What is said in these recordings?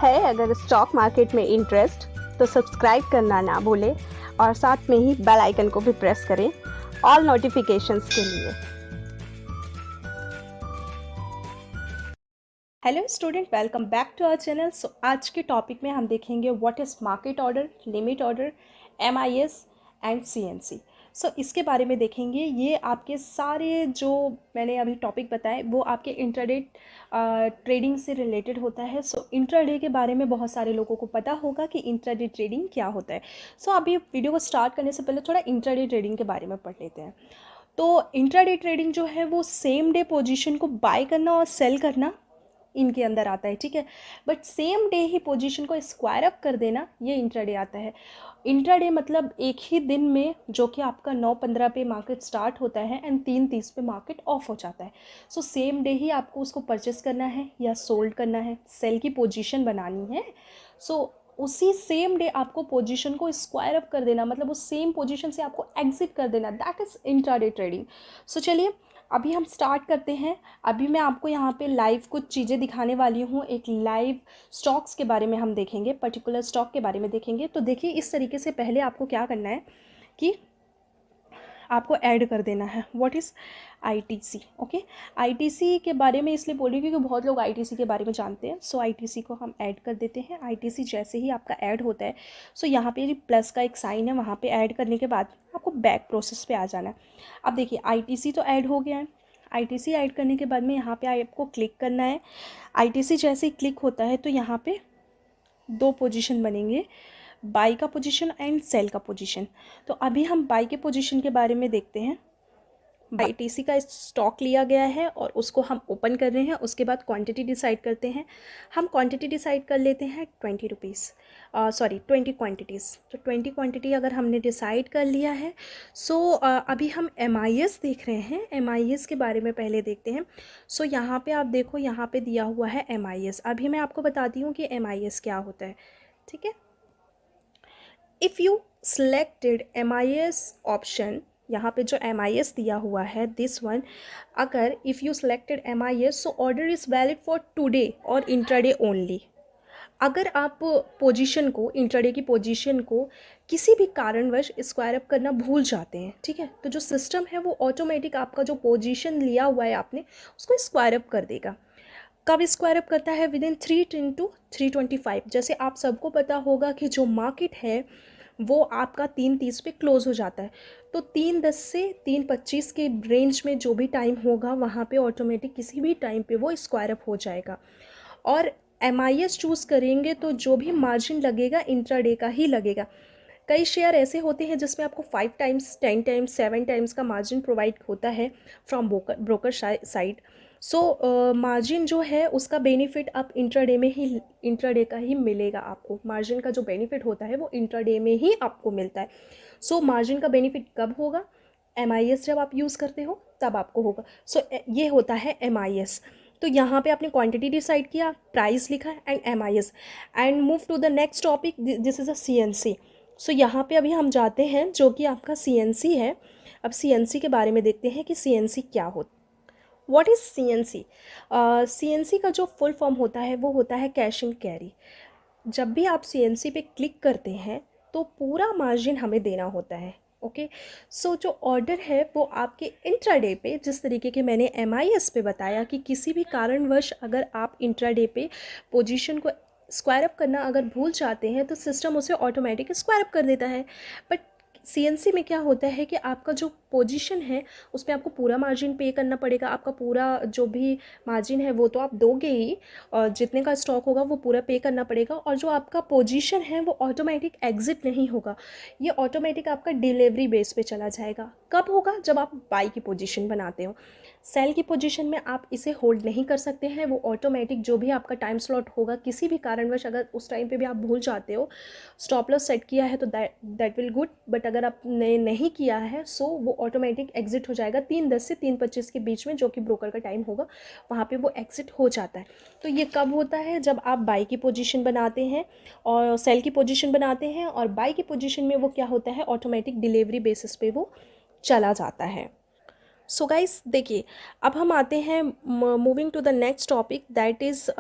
है अगर stock market में इंटरेस्ट तो सब्सक्राइब करना ना भूलें और साथ में ही बेल आइकन को भी प्रेस करें ऑल नोटिफिकेशंस के लिए। Hello student, welcome back to our channel. So आज के टॉपिक में हम देखेंगे what is market order, limit order, MIS and CNC. So इसके बारे में देखेंगे। ये आपके सारे जो मैंने अभी टॉपिक बताए वो आपके इंट्राडे ट्रेडिंग से रिलेटेड होता है। सो इंट्राडे के बारे में बहुत सारे लोगों को पता होगा कि इंट्राडे ट्रेडिंग क्या होता है। सो अभी वीडियो को स्टार्ट करने से पहले थोड़ा इंट्राडे ट्रेडिंग के बारे में पढ़ लेते हैं। तो इंट्राडे ट्रेडिंग जो है वो सेम डे पोजीशन को बाय करना और सेल करना इनके अंदर आता है, ठीक है। But same day he position को स्क्वायर अप कर देना ये इंट्राडे आता है। इंट्राडे मतलब एक ही दिन में, जो कि आपका 9:15 पे मार्केट स्टार्ट होता है एंड 3:30 पे मार्केट ऑफ हो जाता है। सो सेम डे ही आपको उसको परचेस करना है या सोल्ड करना है, सेल की पोजीशन बनानी है। सो उसी सेम डे आपको पोजीशन को स्क्वायर अप कर देना, मतलब उस सेम पोजीशन से आपको एग्जिट कर देना, दैट इज़ इंट्राडे ट्रेडिंग। सो चलिए अभी हम स्टार्ट करते हैं। अभी मैं आपको यहाँ पे लाइव कुछ चीज़ें दिखाने वाली हूँ। एक लाइव स्टॉक्स के बारे में हम देखेंगे, पर्टिकुलर स्टॉक के बारे में देखेंगे। तो देखिए इस तरीके से पहले आपको क्या करना है कि आपको ऐड कर देना है what is ITC. Okay, ITC के बारे में इसलिए बोल रही हूँ क्योंकि बहुत लोग आईटीसी के बारे में जानते हैं। सो आईटीसी को हम ऐड कर देते हैं। आईटीसी जैसे ही आपका ऐड होता है, सो यहाँ पे प्लस का एक साइन है, वहाँ पे ऐड करने के बाद आपको बैक प्रोसेस पे आ जाना है। अब देखिए आईटीसी तो ऐड हो गया है। आईटीसी ऐड करने के बाद में यहाँ पे आपको क्लिक करना है। आईटीसी जैसे ही क्लिक होता है तो यहाँ पे दो पोजीशन बनेंगे, बाई का पोजीशन एंड सेल का पोजीशन। तो अभी हम बाई के पोजीशन के बारे में देखते हैं। आईटीसी का स्टॉक लिया गया है और उसको हम ओपन कर रहे हैं। उसके बाद क्वांटिटी डिसाइड करते हैं। हम क्वांटिटी डिसाइड कर लेते हैं 20 रुपीज़, 20 क्वांटिटीज़। तो 20 क्वांटिटी अगर हमने डिसाइड कर लिया है, सो अभी हम एमआईएस देख रहे हैं। एमआईएस के बारे में पहले देखते हैं। सो यहाँ पे आप देखो, यहाँ पे दिया हुआ है एमआईएस। अभी मैं आपको बताती हूँ कि एमआईएस क्या होता है, ठीक है। If you selected MIS option, यहाँ पे जो MIS दिया हुआ है दिस वन, अगर if you selected MIS so order is valid for today और इंट्राडे ओनली। अगर आप पोजीशन को, इंट्राडे की पोजीशन को किसी भी कारणवश स्क्वायर अप करना भूल जाते हैं, ठीक है, तो जो सिस्टम है वो ऑटोमेटिक आपका जो पोजीशन लिया हुआ है आपने उसको स्क्वायर अप कर देगा। कब स्क्वायर अप करता है? Within 3 into 325। जैसे आप सबको पता होगा कि जो मार्केट है वो आपका 3:30 पे क्लोज़ हो जाता है। तो 3:10 से 3:25 के रेंज में जो भी टाइम होगा वहाँ पे ऑटोमेटिक किसी भी टाइम पे वो स्क्वायर अप हो जाएगा। और MIS चूज़ करेंगे तो जो भी मार्जिन लगेगा इंट्राडे का ही लगेगा। कई शेयर ऐसे होते हैं जिसमें आपको 5 टाइम्स, 10 टाइम्स, 7 टाइम्स का मार्जिन प्रोवाइड होता है from broker side. So margin जो है उसका बेनिफिट आप इंट्राडे का ही मिलेगा आपको। मार्जिन का जो बेनिफिट होता है वो इंट्राडे में ही आपको मिलता है। सो मार्जिन का बेनिफिट कब होगा? MIS जब आप यूज़ करते हो तब आपको होगा। सो ये होता है MIS। तो यहाँ पे आपने क्वांटिटी डिसाइड किया, प्राइस लिखा and MIS and move to the next topic, this is a CNC। सो यहाँ पे अभी हम जाते हैं जो कि आपका CNC है। अब CNC के बारे में देखते हैं कि CNC क्या होता है। What is CNC? CNC का जो फुल फॉर्म होता है वो होता है कैश एंड कैरी। जब भी आप CNC पे क्लिक करते हैं तो पूरा मार्जिन हमें देना होता है। ओके, सो जो ऑर्डर है वो आपके इंट्राडे पे, जिस तरीके के मैंने MIS पे बताया कि किसी भी कारणवश अगर आप इंट्राडे पे पोजीशन को स्क्वायर अप करना अगर भूल जाते हैं तो सिस्टम उसे ऑटोमेटिक स्क्वायर अप कर देता है। बट CNC में क्या होता है कि आपका जो पोजीशन है उसमें आपको पूरा मार्जिन पे करना पड़ेगा। आपका पूरा जो भी मार्जिन है वो तो आप दोगे ही, और जितने का स्टॉक होगा वो पूरा पे करना पड़ेगा। और जो आपका पोजीशन है वो ऑटोमेटिक एग्जिट नहीं होगा, ये ऑटोमेटिक आपका डिलीवरी बेस पे चला जाएगा। कब होगा? जब आप बाई की पोजीशन बनाते हो। सेल की पोजीशन में आप इसे होल्ड नहीं कर सकते हैं, वो ऑटोमेटिक जो भी आपका टाइम स्लॉट होगा किसी भी कारणवश अगर उस टाइम पे भी आप भूल जाते हो, स्टॉप लॉस सेट किया है तो दैट विल गुड, बट अगर आपने नहीं किया है सो वो ऑटोमेटिक एग्जिट हो जाएगा 3:10 से 3:25 के बीच में, जो कि ब्रोकर का टाइम होगा वहाँ पे वो एग्जिट हो जाता है। तो ये कब होता है? जब आप बाई की पोजीशन बनाते हैं और सेल की पोजीशन बनाते हैं, और बाई की पोजीशन में वो क्या होता है, ऑटोमेटिक डिलीवरी बेसिस पे वो चला जाता है। सो गाइस देखिए अब हम आते हैं moving to the next topic, that is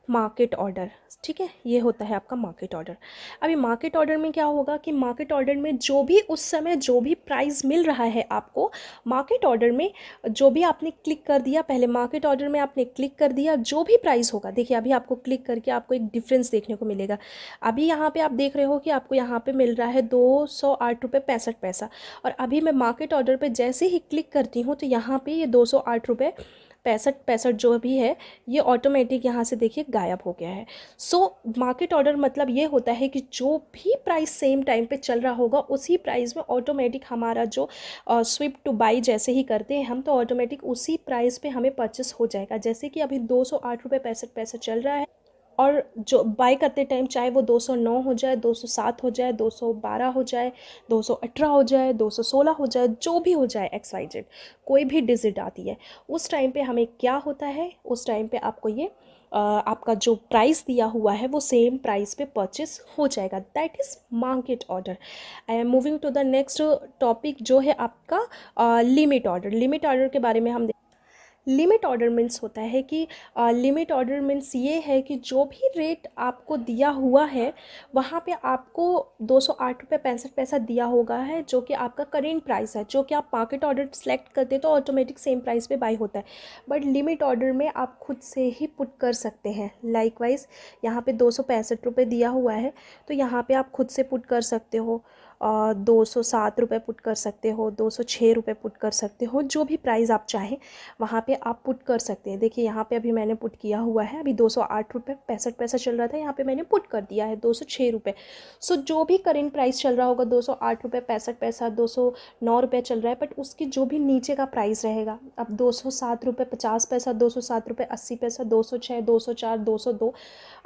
market order, ठीक है, ये होता है आपका मार्केट ऑर्डर। अभी मार्केट ऑर्डर में क्या होगा कि मार्केट ऑर्डर में जो भी उस समय जो भी प्राइस मिल रहा है आपको, मार्केट ऑर्डर में जो भी आपने क्लिक कर दिया, पहले मार्केट ऑर्डर में आपने क्लिक कर दिया, जो भी प्राइस होगा, देखिए अभी आपको क्लिक करके आपको एक डिफरेंस देखने को मिलेगा। अभी यहाँ पे आप देख रहे हो कि आपको यहाँ पे मिल रहा है 208 रुपये 65 पैसा, और अभी मैं मार्केट ऑर्डर पे जैसे ही क्लिक करती हूँ तो यहाँ पे ये 208 रुपये 65 पैसा जो भी है ये ऑटोमेटिक यहाँ से देखिए गायब हो गया है। सो मार्केट ऑर्डर मतलब ये होता है कि जो भी प्राइस सेम टाइम पे चल रहा होगा उसी प्राइस में ऑटोमेटिक हमारा जो स्विप टू बाई जैसे ही करते हैं हम, तो ऑटोमेटिक उसी प्राइस पे हमें परचेस हो जाएगा। जैसे कि अभी 208 रुपये 65 पैसा चल रहा है, और जो बाई करते टाइम चाहे वो 209 हो जाए, 207 हो जाए, 212 हो जाए, 218 हो जाए, 216 हो जाए, जो भी हो जाए XYZ, कोई भी डिजिट आती है उस टाइम पे हमें क्या होता है, उस टाइम पे आपको ये आपका जो प्राइस दिया हुआ है वो सेम प्राइस पे परचेस हो जाएगा। That is market order. I am moving to the next topic जो है आपका लिमिट ऑर्डर। लिमिट ऑर्डर के बारे में हम लिमिट ऑर्डर मीन्स होता है कि लिमिट ऑर्डर मीन्स ये है कि जो भी रेट आपको दिया हुआ है वहाँ पे आपको 208 रुपये 65 पैसा दिया होगा है, जो कि आपका करेंट प्राइस है। जो कि आप मार्केट ऑर्डर सेलेक्ट करते तो ऑटोमेटिक सेम प्राइस पे बाई होता है, बट लिमिट ऑर्डर में आप खुद से ही पुट कर सकते हैं। लाइकवाइज यहाँ पे 265 रुपये दिया हुआ है तो यहाँ पे आप खुद से पुट कर सकते हो, 207 रुपये पुट कर सकते हो, 206 रुपये पुट कर सकते हो, जो भी प्राइस आप चाहें वहाँ पे आप पुट कर सकते हैं। देखिए यहाँ पे अभी मैंने पुट किया हुआ है, अभी 208 रुपये 65 पैसा चल रहा था, यहाँ पे मैंने पुट कर दिया है 206 रुपये। सो जो भी करेंट प्राइस चल रहा होगा 208 रुपये 65 पैसा, 209 रुपये चल रहा है, बट उसकी जो भी नीचे का प्राइस रहेगा, अब 207 रुपये 50 पैसा, 207 रुपये 80 पैसा, 206, 204, 202,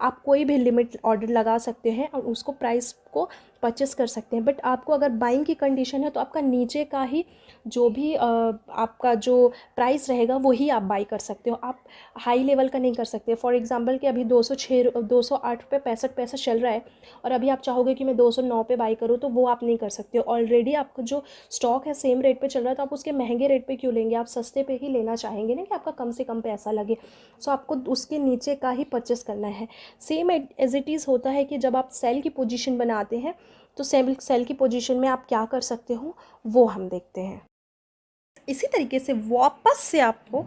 आप कोई भी लिमिट ऑर्डर लगा सकते हैं और उसको प्राइस को परचेस कर सकते हैं। बट आपको अगर बाइंग की कंडीशन है तो आपका नीचे का ही जो भी आपका जो प्राइस रहेगा वही आप बाई कर सकते हो, आप हाई लेवल का नहीं कर सकते। फॉर एग्जांपल कि अभी 208 रुपये 65 पैसा चल रहा है और अभी आप चाहोगे कि मैं 209 पे बाई करूँ, तो वो आप नहीं कर सकते हो। ऑलरेडी आपका जो स्टॉक है सेम रेट पे चल रहा है, तो आप उसके महंगे रेट पे क्यों लेंगे, आप सस्ते पे ही लेना चाहेंगे ना कि आपका कम से कम पैसा लगे। सो आपको उसके नीचे का ही परचेस करना है। सेम एज इट इज़ होता है कि जब आप सेल की पोजीशन बनाते हैं तो सेल की पोजीशन में आप क्या कर सकते हो वो हम देखते हैं। इसी तरीके से वापस से आपको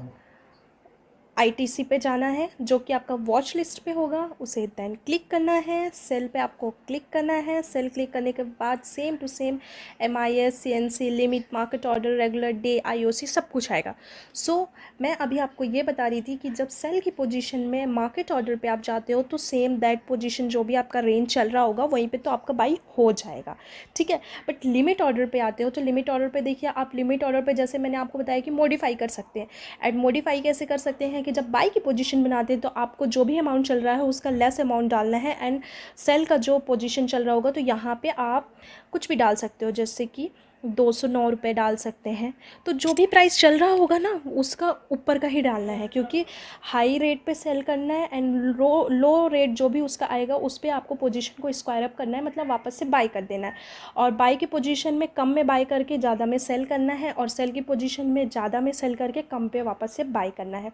ITC पे जाना है, जो कि आपका वॉच लिस्ट पे होगा, उसे देन क्लिक करना है, सेल पे आपको क्लिक करना है। सेल क्लिक करने के बाद same to same MIS CNC limit market order regular day IOC सब कुछ आएगा। सो मैं अभी आपको ये बता रही थी कि जब सेल की पोजीशन में मार्केट ऑर्डर पे आप जाते हो तो सेम दैट पोजीशन जो भी आपका रेंज चल रहा होगा वहीं पे तो आपका बाई हो जाएगा, ठीक है। बट लिमिट ऑर्डर पे आते हो तो लिमिट ऑर्डर पे देखिए, आप लिमिट ऑर्डर पे जैसे मैंने आपको बताया कि मॉडिफाई कर सकते हैं। एंड मॉडिफाई कैसे कर सकते हैं कि जब बाई की पोजीशन बनाते हैं तो आपको जो भी अमाउंट चल रहा है उसका लेस अमाउंट डालना है, एंड सेल का जो पोजीशन चल रहा होगा तो यहाँ पे आप कुछ भी डाल सकते हो, जैसे कि 209 रुपये डाल सकते हैं। तो जो भी प्राइस चल रहा होगा ना उसका ऊपर का ही डालना है, क्योंकि हाई रेट पे सेल करना है एंड लो रेट जो भी उसका आएगा उस पर आपको पोजीशन को स्क्वायर अप करना है, मतलब वापस से बाई कर देना है। और बाई की पोजीशन में कम में बाई करके ज़्यादा में सेल करना है, और सेल की पोजीशन में ज़्यादा में सेल करके कम पे वापस से बाई करना है,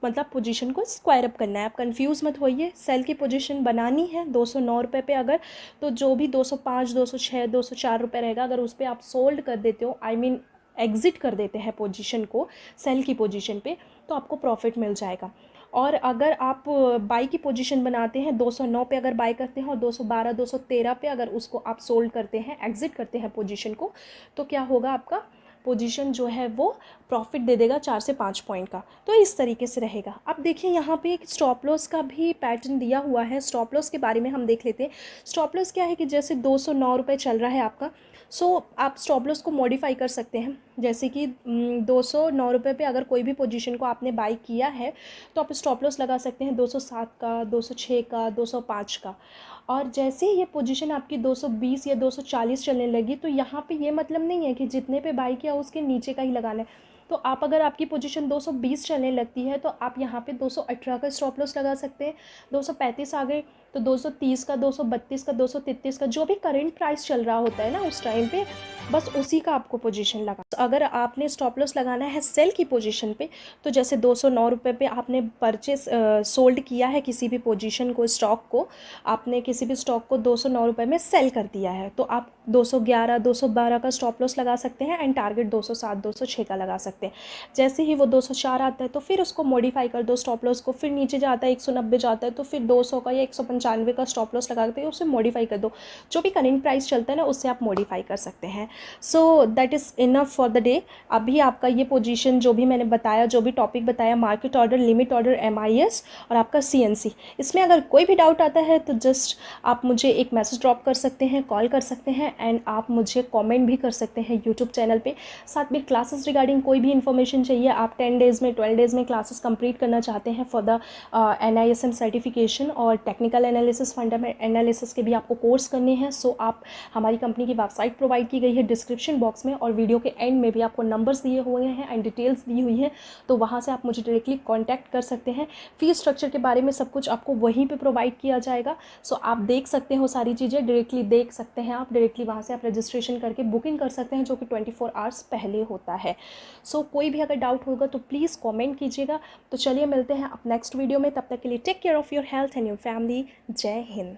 मतलब पोजीशन को स्क्वायर अप करना है। आप कंफ्यूज मत होइए, सेल की पोजीशन बनानी है 209 रुपये पे अगर, तो जो भी 205 206 204 रुपये रहेगा, अगर उस पर आप सोल्ड कर देते हो, आई मीन एग्ज़िट कर देते हैं पोजीशन को सेल की पोजीशन पे, तो आपको प्रॉफिट मिल जाएगा। और अगर आप बाई की पोजीशन बनाते हैं 209 पे अगर बाई करते हैं और 212 213 पे अगर उसको आप सोल्ड करते हैं, एग्ज़िट करते हैं पोजीशन को, तो क्या होगा, आपका पोजीशन जो है वो प्रॉफिट दे देगा 4 से 5 पॉइंट का। तो इस तरीके से रहेगा। अब देखिए यहाँ पे एक स्टॉप लॉस का भी पैटर्न दिया हुआ है। स्टॉप लॉस के बारे में हम देख लेते हैं। स्टॉप लॉस क्या है कि जैसे 209 रुपये चल रहा है आपका, सो आप स्टॉप लॉस को मॉडिफाई कर सकते हैं। जैसे कि 209 रुपये पे अगर कोई भी पोजीशन को आपने बाई किया है तो आप स्टॉप लॉस लगा सकते हैं 207 का, 206 का, 205 का। और जैसे ही ये पोजीशन आपकी 220 या 240 चलने लगी तो यहाँ पे ये मतलब नहीं है कि जितने पे बाई किया उसके नीचे का ही लगाना है। तो आप अगर आपकी पोजीशन 220 चलने लगती है तो आप यहाँ पे 218 का स्टॉप लॉस लगा सकते हैं। 235 आ गए तो 230 का, 232 का, 233 का, जो भी करेंट प्राइस चल रहा होता है ना उस टाइम पे, बस उसी का आपको पोजीशन लगा। तो अगर आपने स्टॉप लॉस लगाना है सेल की पोजीशन पे, तो जैसे 209 रुपये पे आपने परचेस सोल्ड किया है किसी भी पोजीशन को, स्टॉक को, आपने किसी भी स्टॉक को 209 रुपये में सेल कर दिया है, तो आप 211, 212 का स्टॉप लॉस लगा सकते हैं एंड टारगेट 207, 206 का लगा सकते हैं। जैसे ही वो 204 आता है तो फिर उसको मॉडिफाई कर दो स्टॉप लॉस को, फिर नीचे जाता है 190 जाता है तो फिर 200 का या 195 का स्टॉप लॉस लगा के उसे मॉडिफाई कर दो। जो भी करंट प्राइस चलता है ना उससे आप मॉडिफाई कर सकते हैं। So that is enough for the day. अभी आपका ये पोजीशन जो भी मैंने बताया, जो भी टॉपिक बताया, market order, limit order, MIS और आपका CNC, इसमें अगर कोई भी डाउट आता है तो जस्ट आप मुझे एक मैसेज ड्रॉप कर सकते हैं, कॉल कर सकते हैं एंड आप मुझे कमेंट भी कर सकते हैं यूट्यूब चैनल पे। साथ में क्लासेस रिगार्डिंग कोई भी इन्फॉर्मेशन चाहिए, आप 10 डेज़ में, 12 डेज़ में क्लासेस कंप्लीट करना चाहते हैं फॉर द NISM सर्टिफिकेशन और टेक्निकल एनालिसिस, फंडामेंटल एनालिसिस के भी आपको कोर्स करने हैं, सो आप हमारी कंपनी की वेबसाइट प्रोवाइड की गई है डिस्क्रिप्शन बॉक्स में, और वीडियो के एंड में भी आपको नंबर्स दिए हुए हैं एंड डिटेल्स दी हुई है, तो वहाँ से आप मुझे डायरेक्टली कॉन्टैक्ट कर सकते हैं। फीस स्ट्रक्चर के बारे में सब कुछ आपको वहीं पे प्रोवाइड किया जाएगा, सो आप देख सकते हो सारी चीज़ें, डायरेक्टली देख सकते हैं आप, डायरेक्टली वहाँ से आप रजिस्ट्रेशन करके बुकिंग कर सकते हैं, जो कि 24 आवर्स पहले होता है। सो कोई भी अगर डाउट होगा तो प्लीज़ कमेंट कीजिएगा। तो चलिए मिलते हैं अब नेक्स्ट वीडियो में, तब तक के लिए take care of your health and your family. जय हिंद।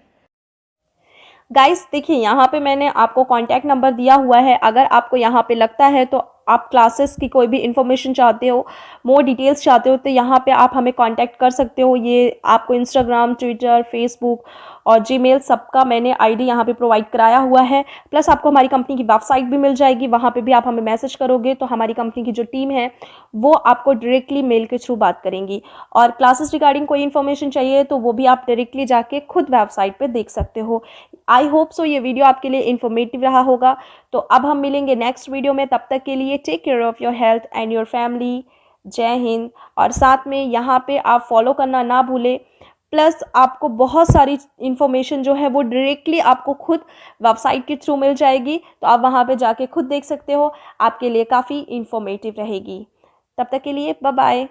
गाइस देखिए, यहाँ पे मैंने आपको कॉन्टैक्ट नंबर दिया हुआ है, अगर आपको यहाँ पे लगता है तो आप क्लासेस की कोई भी इन्फॉर्मेशन चाहते हो, मोर डिटेल्स चाहते हो, तो यहाँ पे आप हमें कांटेक्ट कर सकते हो। ये आपको इंस्टाग्राम, ट्विटर, फेसबुक और जीमेल सबका मैंने आईडी यहाँ पे प्रोवाइड कराया हुआ है। प्लस आपको हमारी कंपनी की वेबसाइट भी मिल जाएगी, वहाँ पे भी आप हमें मैसेज करोगे तो हमारी कंपनी की जो टीम है वो आपको डायरेक्टली मेल के थ्रू बात करेंगी। और क्लासेस रिगार्डिंग कोई इन्फॉर्मेशन चाहिए तो वो भी आप डायरेक्टली जाके खुद वेबसाइट पर देख सकते हो। आई होप सो ये वीडियो आपके लिए इन्फॉर्मेटिव रहा होगा। तो अब हम मिलेंगे नेक्स्ट वीडियो में, तब तक के लिए take care of your health and your family. जय हिंद। और साथ में यहाँ पे आप फॉलो करना ना भूलें। प्लस आपको बहुत सारी इन्फॉर्मेशन जो है वो डायरेक्टली आपको खुद वेबसाइट के थ्रू मिल जाएगी, तो आप वहाँ पे जाके खुद देख सकते हो, आपके लिए काफ़ी इन्फॉर्मेटिव रहेगी। तब तक के लिए बाय बाय।